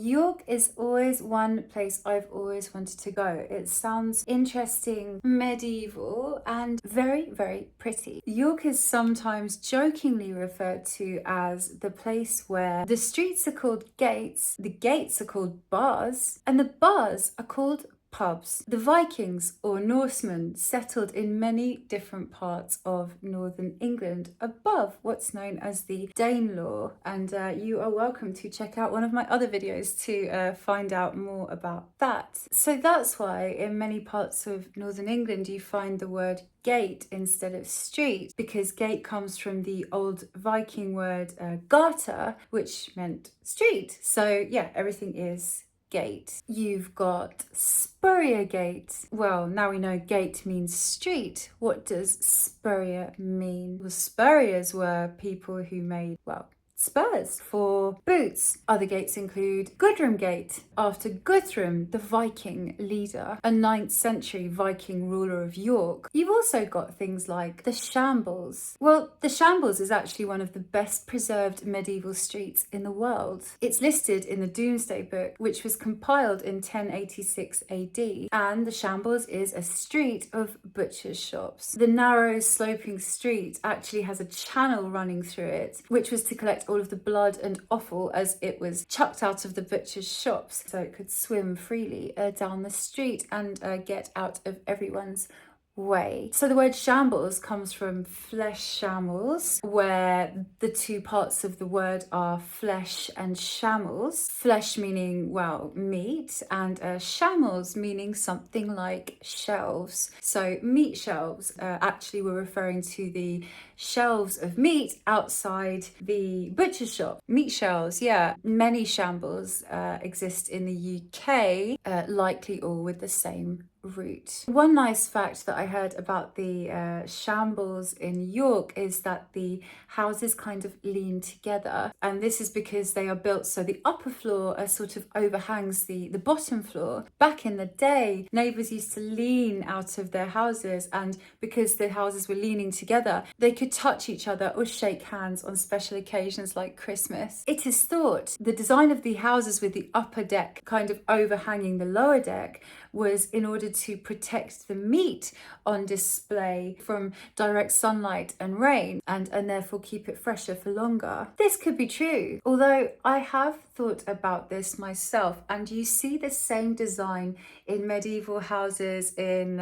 York is always one place I've always wanted to go. It sounds interesting, medieval, and very, very pretty. York is sometimes jokingly referred to as the place where the streets are called gates, the gates are called bars, and the bars are called pubs. The Vikings or Norsemen settled in many different parts of northern England above what's known as the Danelaw, and you are welcome to check out one of my other videos to find out more about that. So that's why in many parts of northern England you find the word gate instead of street, because gate comes from the old Viking word gata, which meant street. So yeah, everything is gate. You've got Spurriergate. Well, now we know gate means street. What does spurrier mean? Well, spurriers were people who made, well, spurs for boots. Other gates include Gudrumgate, after Guthrum, the Viking leader, a 9th century Viking ruler of York. You've also got things like the Shambles. Well, the Shambles is actually one of the best preserved medieval streets in the world. It's listed in the Domesday Book, which was compiled in 1086 AD, and the Shambles is a street of butchers' shops. The narrow sloping street actually has a channel running through it, which was to collect all of the blood and offal as it was chucked out of the butcher's shops, so it could swim freely down the street and get out of everyone's way. So the word shambles comes from flesh shambles, where the two parts of the word are flesh and shambles. Flesh meaning, well, meat, and shambles meaning something like shelves. So meat shelves actually were referring to the shelves of meat outside the butcher's shop. Meat shelves, yeah. Many shambles exist in the UK, likely all with the same root. One nice fact that I heard about the shambles in York is that the houses kind of lean together, and this is because they are built so the upper floor sort of overhangs the bottom floor. Back in the day, neighbours used to lean out of their houses, and because the houses were leaning together, they could touch each other or shake hands on special occasions like Christmas. It is thought the design of the houses with the upper deck kind of overhanging the lower deck was in order to protect the meat on display from direct sunlight and rain, and therefore keep it fresher for longer. This could be true, although I have thought about this myself, and you see the same design in medieval houses in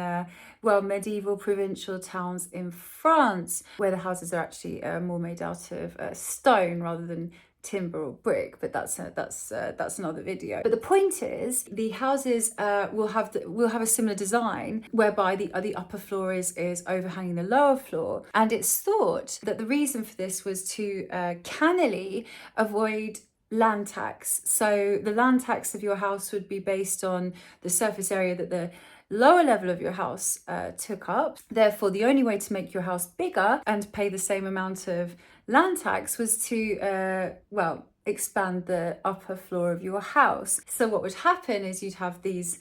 medieval provincial towns in France, where the houses are actually more made out of stone rather than timber or brick, but that's another video. But the point is, the houses will have a similar design, whereby the upper floor is overhanging the lower floor, and it's thought that the reason for this was to cannily avoid land tax. So the land tax of your house would be based on the surface area that the lower level of your house took up. Therefore, the only way to make your house bigger and pay the same amount of land tax was to, expand the upper floor of your house. So what would happen is you'd have these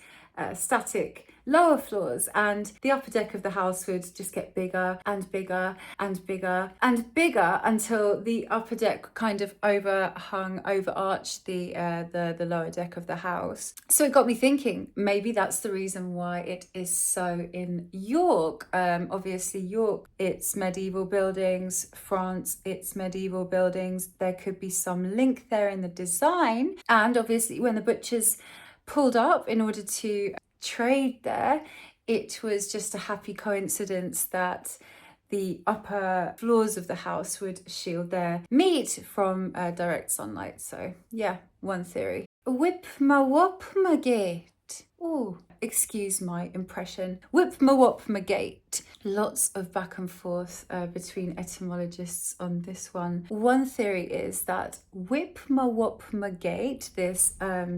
static lower floors, and the upper deck of the house would just get bigger and bigger and bigger and bigger until the upper deck kind of overarched the lower deck of the house. So it got me thinking, maybe that's the reason why it is so in York. Obviously York, it's medieval buildings. France, it's medieval buildings. There could be some link there in the design, and obviously when the butchers pulled up in order to trade there, it was just a happy coincidence that the upper floors of the house would shield their meat from direct sunlight. So yeah, one theory. Whip-ma-whop-ma-gate. Oh, excuse my impression. Whip-ma-whop-ma-gate. Lots of back and forth between etymologists on this one. One theory is that Whip-ma-whop-ma-gate, this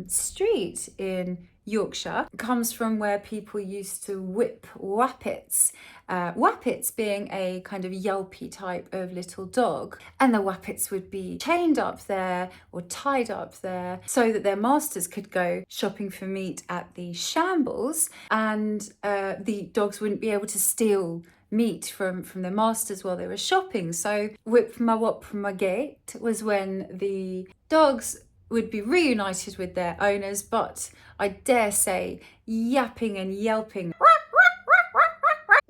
street in Yorkshire, comes from where people used to whip wappets. Wappets being a kind of yelpy type of little dog, and the wappets would be chained up there or tied up there so that their masters could go shopping for meat at the shambles, and the dogs wouldn't be able to steal meat from their masters while they were shopping. So Whip-ma-whop-ma-gate was when the dogs would be reunited with their owners, but I dare say yapping and yelping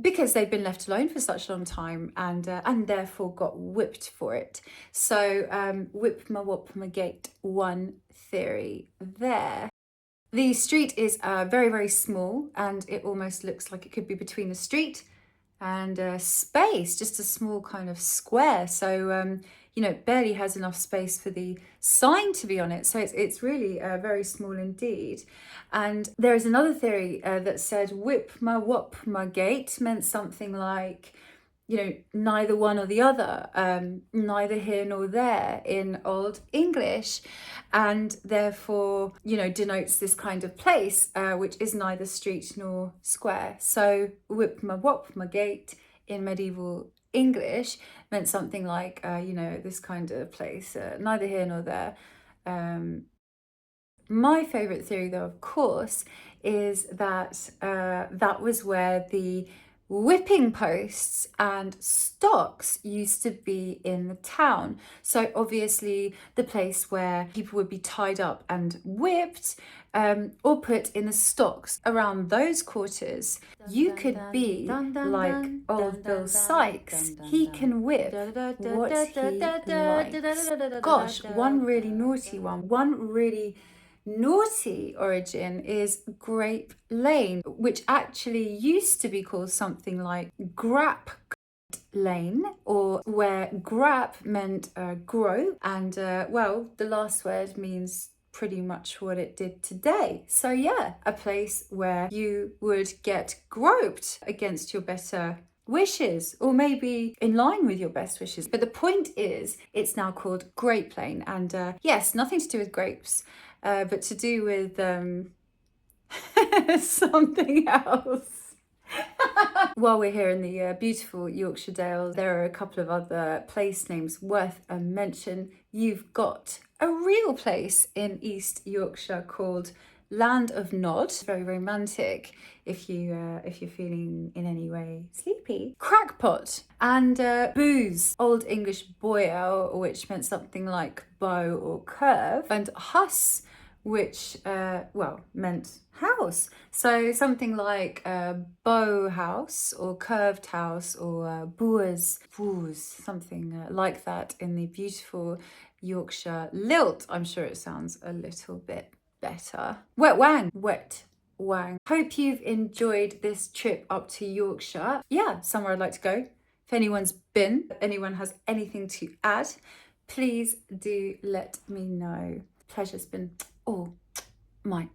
because they'd been left alone for such a long time and therefore got whipped for it. So Whip-ma-whop-ma-gate, one theory there. The street is very, very small, and it almost looks like it could be between a street and a space, just a small kind of square. So, it barely has enough space for the sign to be on it. So it's really very small indeed. And there is another theory that said Whip-ma-whop-ma-gate meant something like, neither one or the other, neither here nor there in Old English, and therefore, denotes this kind of place, which is neither street nor square. So Whip-ma-whop-ma-gate in medieval English meant something like, this kind of place, neither here nor there. My favourite theory, though, of course, is that that was where the whipping posts and stocks used to be in the town. So obviously the place where people would be tied up and whipped, or put in the stocks around those quarters. You could be like old Bill Sykes. He can whip what he likes. Gosh, one really naughty one. One really naughty origin is Grape Lane, which actually used to be called something like Grape Lane, or where grap meant grow, and the last word means pretty much what it did today. So yeah, a place where you would get groped against your better wishes, or maybe in line with your best wishes. But the point is, it's now called Grape Lane, and yes, nothing to do with grapes, but to do with something else. While we're here in the beautiful Yorkshire Dales, there are a couple of other place names worth a mention. You've got a real place in East Yorkshire called Land of Nod, very romantic if you're feeling in any way sleepy. Crackpot and booze, Old English boil, which meant something like bow or curve, and huss, which meant house. So something like bow house or curved house, or boors, something like that in the beautiful Yorkshire lilt. I'm sure it sounds a little bit better. Wet wang. Hope you've enjoyed this trip up to Yorkshire. Yeah, somewhere I'd like to go. If anyone has anything to add, please do let me know. Pleasure's been all mine.